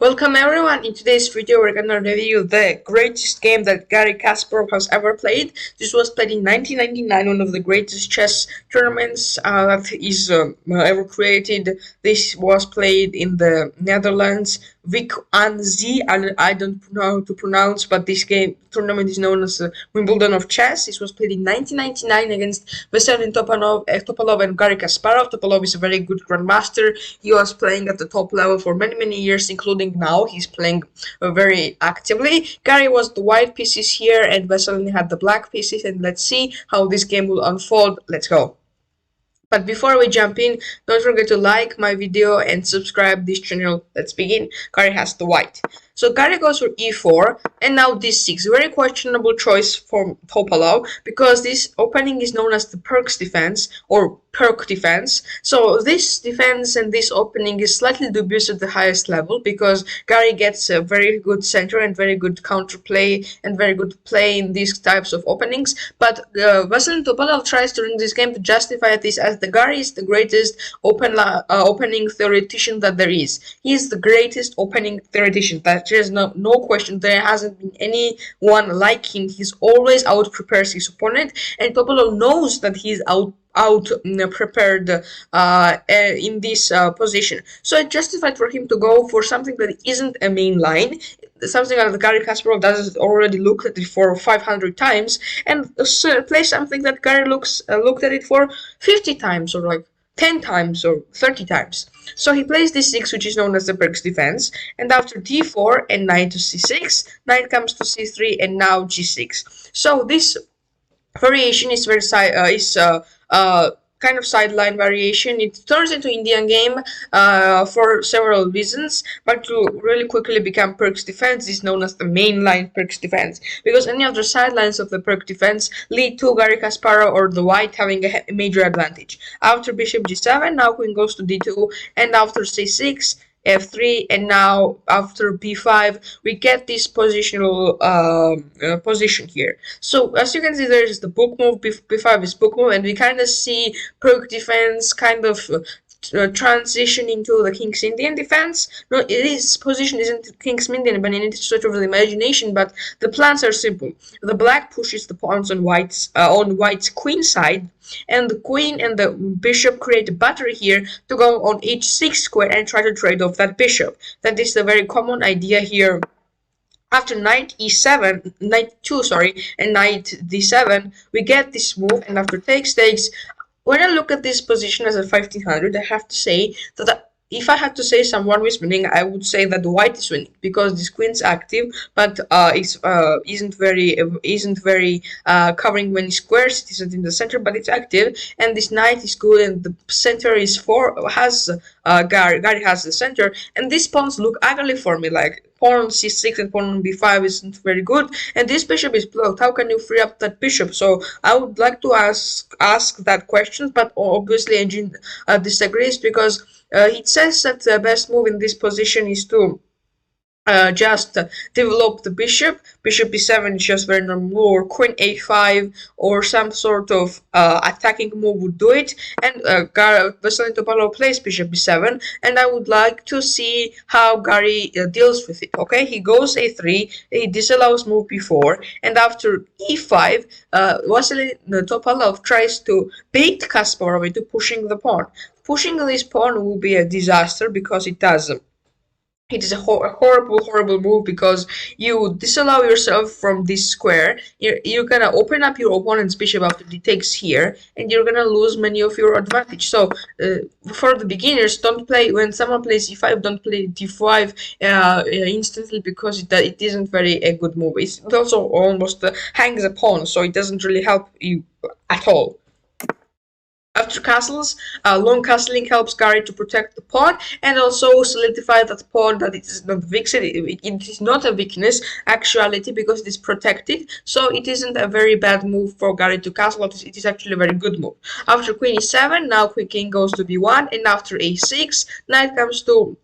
Welcome everyone. In today's video we're gonna review the greatest game that Garry Kasparov has ever played. This was played in 1999, one of the greatest chess tournaments that is ever created. This was played in the Netherlands. Vic an Zee, I don't know how to pronounce, but this tournament is known as the Wimbledon of chess. This was played in 1999 against Veselin Topalov and Garry Kasparov. Topalov is a very good grandmaster. He was playing at the top level for many years, including now. He's playing very actively. Garry was the white pieces here, and Veselin had the black pieces. And let's see how this game will unfold. Let's go. But before we jump in, don't forget to like my video and subscribe this channel. Let's begin. Garry has the white. So Garry goes for e4 and now d6. Very questionable choice for Topalov because this opening is known as the Perk's defense or Perk defense. So this defense and this opening is slightly dubious at the highest level because Garry gets a very good center and very good counterplay and very good play in these types of openings. But Veselin Topalov tries during this game to justify this as the Garry is the greatest opening theoretician that there is. He is the greatest opening theoretician. There's no question. There hasn't been anyone like him. He's always out prepares his opponent, and Topalov knows that he's out prepared in this position. So it justified for him to go for something that isn't a main line, something that Garry Kasparov does already looked at it for 500 times, and play something that Garry looked at it for 50 times or like 10 times or 30 times. So he plays d6, which is known as the Perk's defense, and after d4 and knight to c6, knight comes to c3 and now g6. So this variation is very kind of sideline variation. It turns into Indian game for several reasons, but to really quickly become Perk's defense is known as the mainline Perk's defense, because any other sidelines of the Perk defense lead to Garry Kasparov or the white having a major advantage. After bishop g7, now queen goes to d2, and after c6, f3, and now after b5 we get this positional position here. So as you can see, there is the book move, b5 is book move, and we kind of see Perk defense kind of transition into the King's Indian defense. No, this position isn't King's Indian, but in it sort of the imagination. But the plans are simple. The black pushes the pawns on white's queen side, and the queen and the bishop create a battery here to go on h6 square and try to trade off that bishop. That is the very common idea here. After knight e7, knight 2, sorry, and knight d7, we get this move, and after takes. When I look at this position as a 1500, I have to say that if I had to say someone who is winning, I would say that the white is winning because this queen's active, but isn't very covering many squares. It isn't in the center, but it's active, and this knight is good, and the center is Garry has the center, and these pawns look ugly for me, like pawn on c6 and pawn on b5 isn't very good, and this bishop is blocked. How can you free up that bishop? So I would like to ask that question, but obviously Engine disagrees because it says that the best move in this position is to just develop the bishop. Bishop b7 is just very normal, or queen a5 or some sort of attacking move would do it. And Veselin Topalov plays bishop b7, and I would like to see how Garry deals with it. Okay, he goes a3, he disallows move b4, and after e5, Veselin Topalov tries to bait Kasparov into pushing the pawn. Pushing this pawn will be a disaster because it is a horrible move because you disallow yourself from this square. You're gonna open up your opponent's bishop after he takes here, and you're gonna lose many of your advantage. So for the beginners, don't play when someone plays e5. Don't play d5 instantly because it isn't very a good move. It also almost hangs a pawn, so it doesn't really help you at all. After castles, long castling helps Garry to protect the pawn and also solidify that pawn that it is not it is not a weakness actuality because it is protected. So it isn't a very bad move for Garry to castle. It is actually a very good move. After queen e7, now king goes to b1, and after a6, knight comes to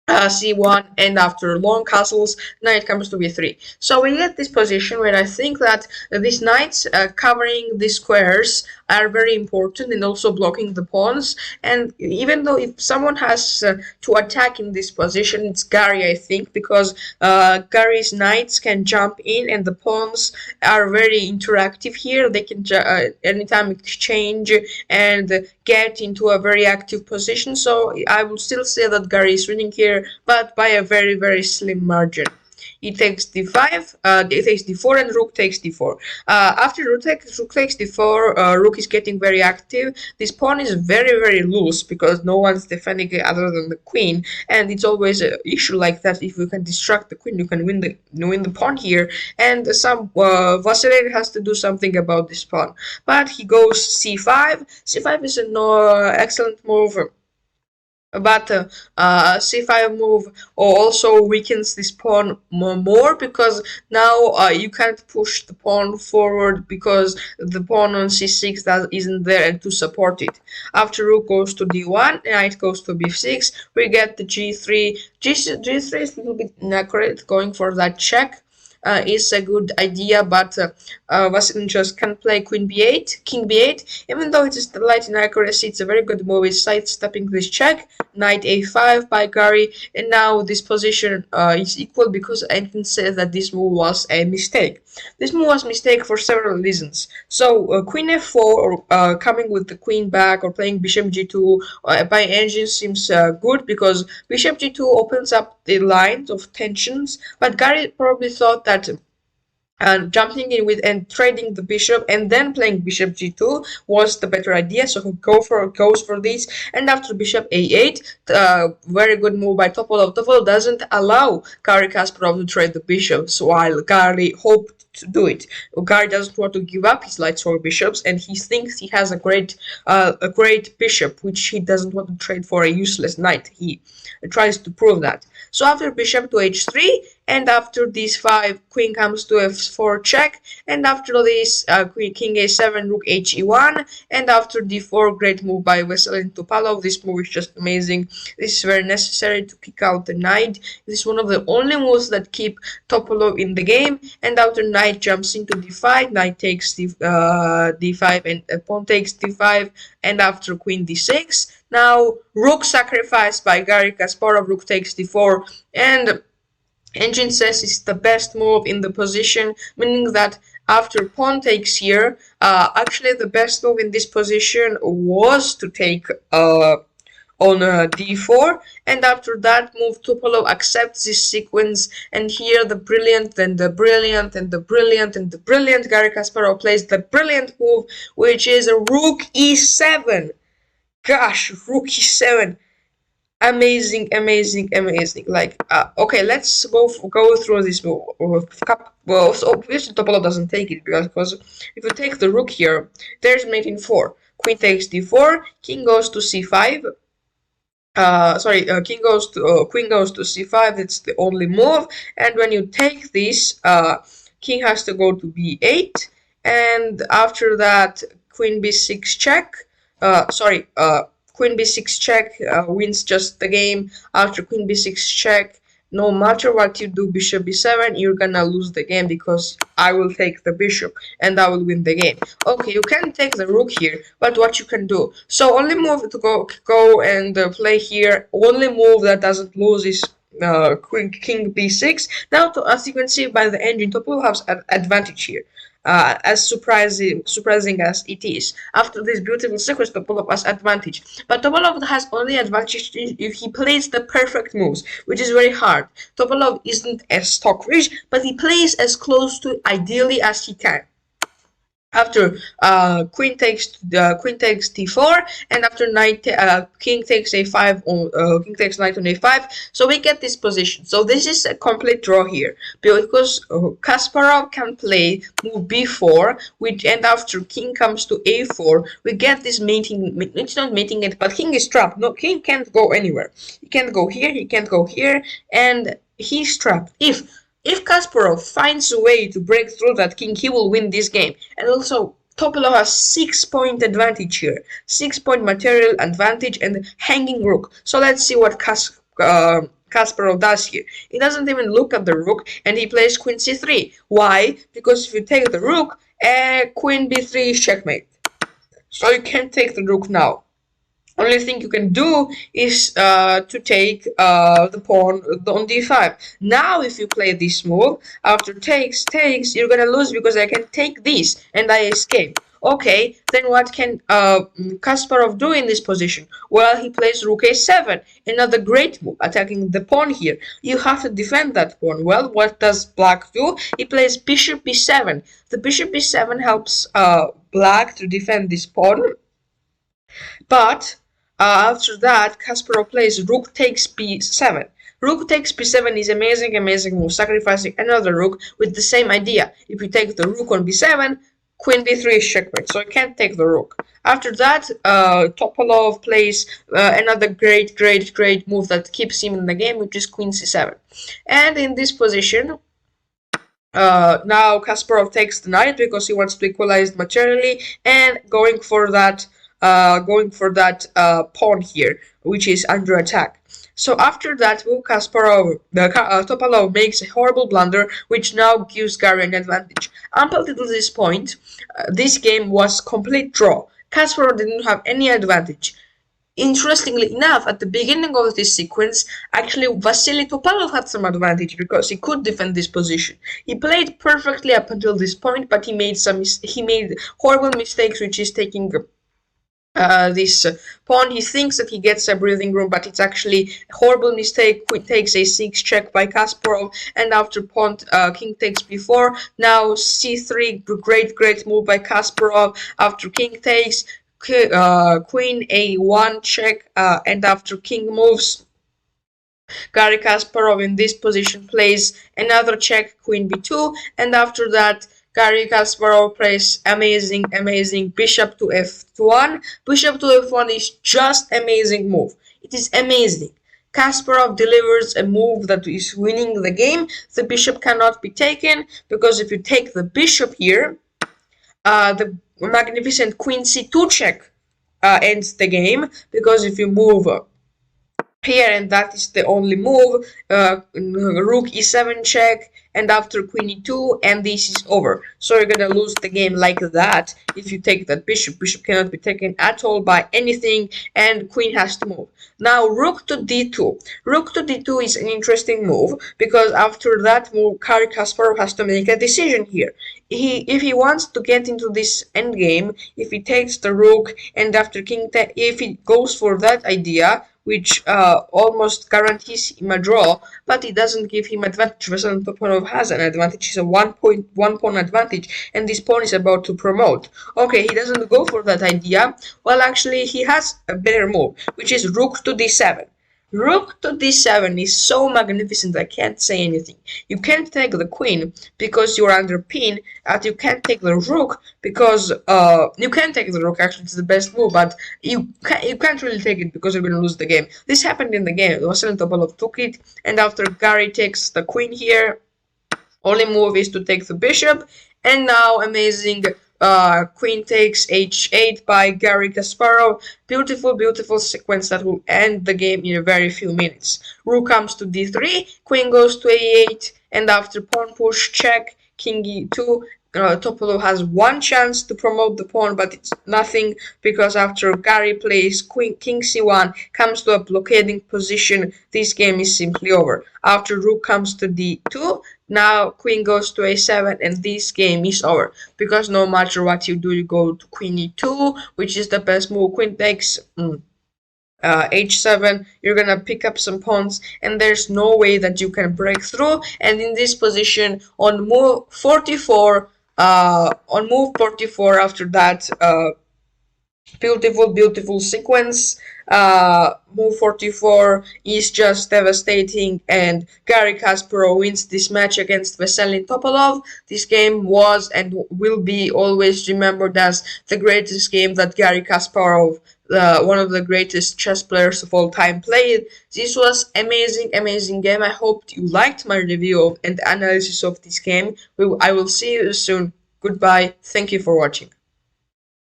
c1, and after long castles, knight comes to b3. So we get this position where I think that these knights covering these squares are very important and also blocking the pawns. And even though if someone has to attack in this position, it's Garry, I think, because Garry's knights can jump in and the pawns are very interactive here. They can anytime exchange and get into a very active position. So I would still say that Garry is winning here, but by a very slim margin. He takes d5, it takes d4, and rook takes d4. After rook takes d4, rook is getting very active. This pawn is very loose because no one's defending it other than the queen, and it's always an issue like that. If you can distract the queen, you can win the pawn here. And some Vasily has to do something about this pawn. But he goes c5. c5 is an excellent move. But c5 move also weakens this pawn more because now you can't push the pawn forward because the pawn on c6 isn't there to support it. After rook goes to d1, knight goes to b6, we get the g3. G3 is a little bit inaccurate, going for that check. Is a good idea, but Vasily just can play queen b8, king b8. Even though it is light inaccuracy, it's a very good move. It's sidestepping this check, knight a5 by Garry, and now this position is equal because Engine says that this move was a mistake. This move was a mistake for several reasons. So queen f4, or coming with the queen back, or playing bishop g2 by Engine seems good because bishop g2 opens up the lines of tensions, but Garry probably thought that jumping in with and trading the bishop and then playing bishop g2 was the better idea, so he goes for this. And after bishop a8, very good move by Topolov. Topolov doesn't allow Garry Kasparov to trade the bishops while Garry hoped to do it. Garry doesn't want to give up his light sword bishops, and he thinks he has a great bishop which he doesn't want to trade for a useless knight. He tries to prove that. So after bishop to h3, and after d5, queen comes to f4 check, and after this, king a7, rook he1, and after d4, great move by Vasily and Topolov. This move is just amazing. This is very necessary to kick out the knight. This is one of the only moves that keep Topolov in the game. And after knight jumps into d5, knight takes d5, and pawn takes d5, and after queen d6, now rook sacrificed by Garry Kasparov, rook takes d4, and Engine says it's the best move in the position, meaning that after pawn takes here, actually the best move in this position was to take on d4, and after that move Topolov accepts this sequence, and here the brilliant and the brilliant and the brilliant and the brilliant Garry Kasparov plays the brilliant move, which is a rook e7. Gosh, rook e7. Amazing. Like, okay, let's go through this move. Well, so obviously Topolov doesn't take it because if you take the rook here, there's mate in 4. Queen takes d4, king goes to c5. Queen goes to c5. That's the only move. And when you take this, king has to go to b8, and after that, queen b6 check. Queen b6 check wins just the game. After queen b6 check, no matter what you do, bishop b7, you're gonna lose the game because I will take the bishop and I will win the game. Okay, you can take the rook here, but what you can do? So only move to go and play here. Only move that doesn't lose is king b6. Now, as you can see by the engine, Topolov has an advantage here. As surprising as it is. After this beautiful sequence, Topolov has advantage. But Topolov has only advantage if he plays the perfect moves, which is very hard. Topolov isn't as stock rich, but he plays as close to ideally as he can. After queen takes d4, and after king takes a5, king takes knight on a5. So we get this position. So this is a complete draw here because Kasparov can play move b4, and after king comes to a4, we get this mating. It's not mating it, but king is trapped. No, king can't go anywhere. He can't go here. He can't go here, and he's trapped. If Kasparov finds a way to break through that king, he will win this game. And also, Topolov has 6-point advantage here. 6-point material advantage and hanging rook. So let's see what Kasparov does here. He doesn't even look at the rook, and he plays queen c3. Why? Because if you take the rook, queen b3 is checkmate. So you can't take the rook now. Only thing you can do is to take the pawn on d5. Now if you play this move, after takes, you're gonna lose because I can take this and I escape. Okay, then what can Kasparov do in this position? Well, he plays rook a7, another great move, attacking the pawn here. You have to defend that pawn. Well, what does black do? He plays bishop b7. The bishop b7 helps black to defend this pawn, but after that, Kasparov plays rook takes b7. Rook takes b7 is amazing move, sacrificing another rook with the same idea. If you take the rook on b7, queen b3 is checkmate, so I can't take the rook. After that, Topalov plays another great move that keeps him in the game, which is queen c7. And in this position, now Kasparov takes the knight because he wants to equalize materially, and going for that pawn here, which is under attack. So after that move, Topalov makes a horrible blunder, which now gives Garry an advantage. Up until this point, this game was complete draw. Kasparov didn't have any advantage. Interestingly enough, at the beginning of this sequence, actually Vasily Topalov had some advantage because he could defend this position. He played perfectly up until this point, but he made horrible mistakes, which is taking this pawn. He thinks that he gets a breathing room, but it's actually a horrible mistake. Queen takes a6 check by Kasparov, and after pawn king takes b4, now c3, great move by Kasparov. After king takes, queen a1 check, and after king moves, Garry Kasparov in this position plays another check, queen b2, and after that Garry Kasparov plays amazing bishop to f1. Bishop to f1 is just amazing move. It is amazing. Kasparov delivers a move that is winning the game. The bishop cannot be taken because if you take the bishop here, the magnificent queen c2 check ends the game, because if you move here, and that is the only move, rook e7 check, and after queen e2, and this is over. So you're gonna lose the game like that if you take that bishop. Bishop cannot be taken at all by anything, and queen has to move. Now rook to d2. Rook to d2 is an interesting move, because after that move, Garry Kasparov has to make a decision here. If he wants to get into this endgame, if he takes the rook, and after if he goes for that idea, which almost guarantees him a draw, but it doesn't give him advantage. Vasily Topalov has an advantage. It's a one pawn advantage, and this pawn is about to promote. Okay, he doesn't go for that idea. Well, actually, he has a better move, which is rook to d7. Rook to d7 is so magnificent, I can't say anything. You can't take the queen because you're under pin, and you can't take the rook because you can take the rook, actually it's the best move, but you can't really take it because you're gonna lose the game. This happened in the game. Vasily Topalov took it, and after Garry takes the queen here, only move is to take the bishop, and now amazing queen takes h8 by Garry Kasparov. Beautiful sequence that will end the game in a very few minutes. Rook comes to d3, queen goes to a8, and after pawn push check, king e2, Topalov has one chance to promote the pawn, but it's nothing, because after Garry plays king c1, comes to a blockading position, this game is simply over. After rook comes to d2, now queen goes to a7, and this game is over, because no matter what you do, you go to queen e2, which is the best move. Queen takes h7, you're gonna pick up some pawns, and there's no way that you can break through. And in this position, on move 44, after that beautiful sequence, move 44 is just devastating, and Garry Kasparov wins this match against Vasily Topalov. This game was and will be always remembered as the greatest game that Garry Kasparov, one of the greatest chess players of all time, played. This was amazing game. I hope you liked my review and analysis of this game. I will see you soon. Goodbye. Thank you for watching.